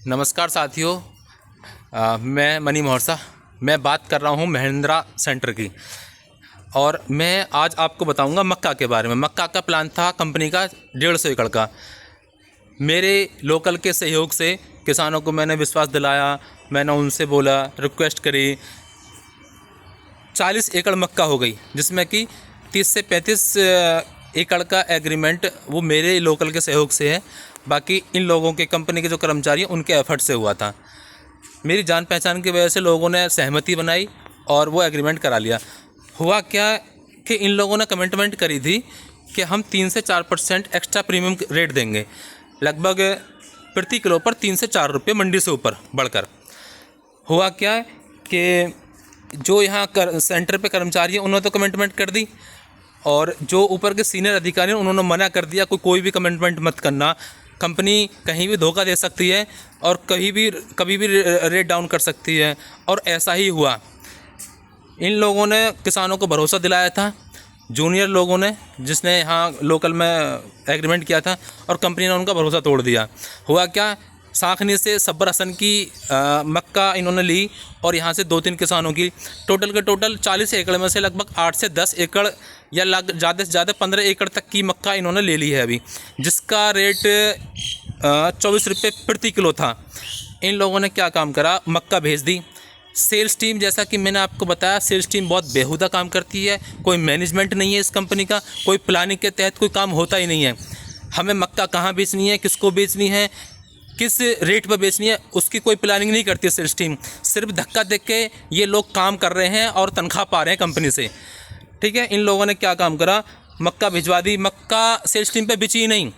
नमस्कार साथियों। मैं मनी मोहरसा। मैं बात कर रहा हूँ महिंद्रा सेंटर की। और मैं आज आपको बताऊंगा मक्का के बारे में। मक्का का प्लान था कंपनी का 150 एकड़ का। मेरे लोकल के सहयोग से किसानों को मैंने विश्वास दिलाया। मैंने उनसे बोला, रिक्वेस्ट करी। 40 एकड़ मक्का हो गई, जिसमें कि 30 से 35 एकड़ का एग्रीमेंट वो मेरे लोकल के सहयोग से है। बाकी इन लोगों के कंपनी के जो कर्मचारी हैं उनके एफर्ट से हुआ था। मेरी जान पहचान की वजह से लोगों ने सहमति बनाई और वो एग्रीमेंट करा लिया। हुआ क्या कि इन लोगों ने कमिटमेंट करी थी कि हम 3 से 4% एक्स्ट्रा प्रीमियम रेट देंगे, लगभग प्रति किलो पर 3 से 4 रुपये मंडी से ऊपर बढ़कर। हुआ क्या कि जो यहाँ सेंटर पे कर्मचारी हैं उन्होंने तो कमिटमेंट कर दी, और जो ऊपर के सीनियर अधिकारी हैं उन्होंने मना कर दिया कोई भी कमिटमेंट मत करना। कंपनी कहीं भी धोखा दे सकती है और कभी भी रेट डाउन कर सकती है। और ऐसा ही हुआ। इन लोगों ने किसानों को भरोसा दिलाया था, जूनियर लोगों ने, जिसने यहाँ लोकल में एग्रीमेंट किया था, और कंपनी ने उनका भरोसा तोड़ दिया। हुआ क्या, साखनी से सब्बर हसन की मक्का इन्होंने ली और यहाँ से 2-3 किसानों की टोटल 40 एकड़ में से लगभग 8 से 10 एकड़ या ज़्यादा से ज़्यादा 15 एकड़ तक की मक्का इन्होंने ले ली है अभी, जिसका रेट 24 रुपये प्रति किलो था। इन लोगों ने क्या काम करा, मक्का भेज दी। सेल्स टीम, जैसा कि मैंने आपको बताया, सेल्स टीम बहुत बेहुदा काम करती है। कोई मैनेजमेंट नहीं है इस कंपनी का, कोई प्लानिंग के तहत कोई काम होता ही नहीं है। हमें मक्का कहाँ बेचनी है, किसको बेचनी है, किस रेट पर बेचनी है, उसकी कोई प्लानिंग नहीं करती है सेल्स टीम। सिर्फ धक्का देख के ये लोग काम कर रहे हैं और तनख्वाह पा रहे हैं कंपनी से। ठीक है, इन लोगों ने क्या काम करा, मक्का भिजवा दी। मक्का सेल्स टीम पे बेची ही नहीं,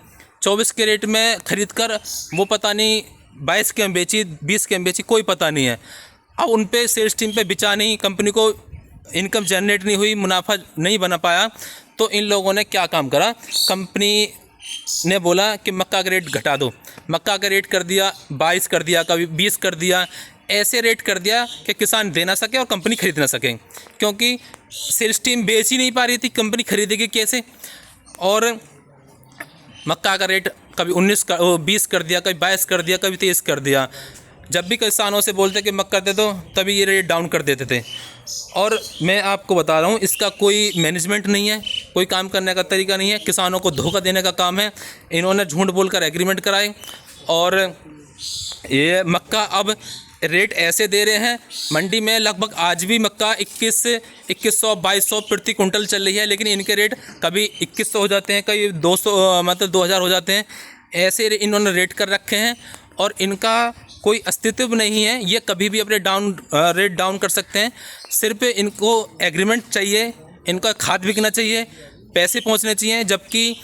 24 के रेट में खरीद कर वो पता नहीं 22 के में बेची, 20 के में बेची, कोई पता नहीं है। अब उन पे सेल्स टीम पे बिचा नहीं, कंपनी को इनकम जनरेट नहीं हुई, मुनाफा नहीं बना पाया। तो इन लोगों ने क्या काम करा, कंपनी ने बोला कि मक्का का रेट घटा दो। मक्का का रेट कर दिया 22 कर दिया, कभी 20 कर दिया। ऐसे रेट कर दिया कि किसान दे ना सके और कंपनी खरीद ना सके, क्योंकि सेल्स टीम बेच ही नहीं पा रही थी, कंपनी खरीदेगी कैसे। और मक्का का रेट कभी 20 कर दिया, कभी 22 कर दिया, कभी 23 कर दिया। जब भी किसानों से बोलते कि मक्का दे दो, तभी ये रेट डाउन कर देते थे। और मैं आपको बता रहा हूँ, इसका कोई मैनेजमेंट नहीं है, कोई काम करने का तरीका नहीं है, किसानों को धोखा देने का काम है। इन्होंने झूठ बोलकर एग्रीमेंट कराए और ये मक्का अब रेट ऐसे दे रहे हैं। मंडी में लगभग आज भी मक्का 2100-2200 प्रति कुंटल चल रही है, लेकिन इनके रेट कभी 2100 हो जाते हैं, कभी 200 मतलब 2000 हो जाते हैं। ऐसे इन्होंने रेट कर रखे हैं और इनका कोई अस्तित्व नहीं है। ये कभी भी अपने रेट डाउन कर सकते हैं। सिर्फ इनको एग्रीमेंट चाहिए, इनका खाद बिकना चाहिए, पैसे पहुंचने चाहिए। जबकि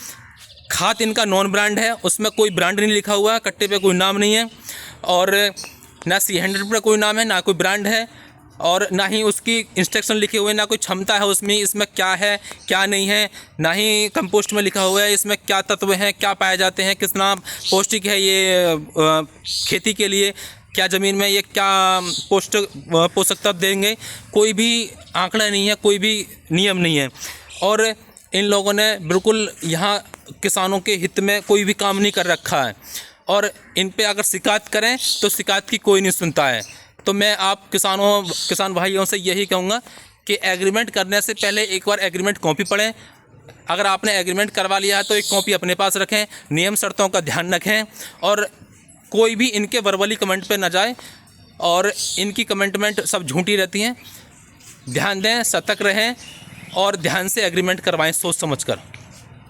खाद इनका नॉन ब्रांड है, उसमें कोई ब्रांड नहीं लिखा हुआ, कट्टे पे कोई नाम नहीं है, और ना C100 पर कोई नाम है, ना कोई ब्रांड है, और ना ही उसकी इंस्ट्रक्शन लिखे हुए, ना कोई क्षमता है उसमें, इसमें क्या है क्या नहीं है, ना ही कंपोस्ट में लिखा हुआ है इसमें क्या तत्व हैं, क्या पाए जाते हैं, कितना पौष्टिक है ये खेती के लिए, क्या ज़मीन में ये क्या पोषक तत्व देंगे। कोई भी आंकड़ा नहीं है, कोई भी नियम नहीं है। और इन लोगों ने बिल्कुल यहाँ किसानों के हित में कोई भी काम नहीं कर रखा है, और इन पे अगर शिकायत करें तो शिकायत की कोई नहीं सुनता है। तो मैं आप किसान भाइयों से यही कहूँगा कि एग्रीमेंट करने से पहले एक बार एग्रीमेंट कॉपी पढ़ें। अगर आपने एग्रीमेंट करवा लिया है तो एक कॉपी अपने पास रखें, नियम शर्तों का ध्यान रखें, और कोई भी इनके वर्बली कमेंट पे ना जाए। और इनकी कमेंटमेंट सब झूठी रहती हैं। ध्यान दें, सतर्क रहें और ध्यान से एग्रीमेंट करवाएं सोच समझ कर।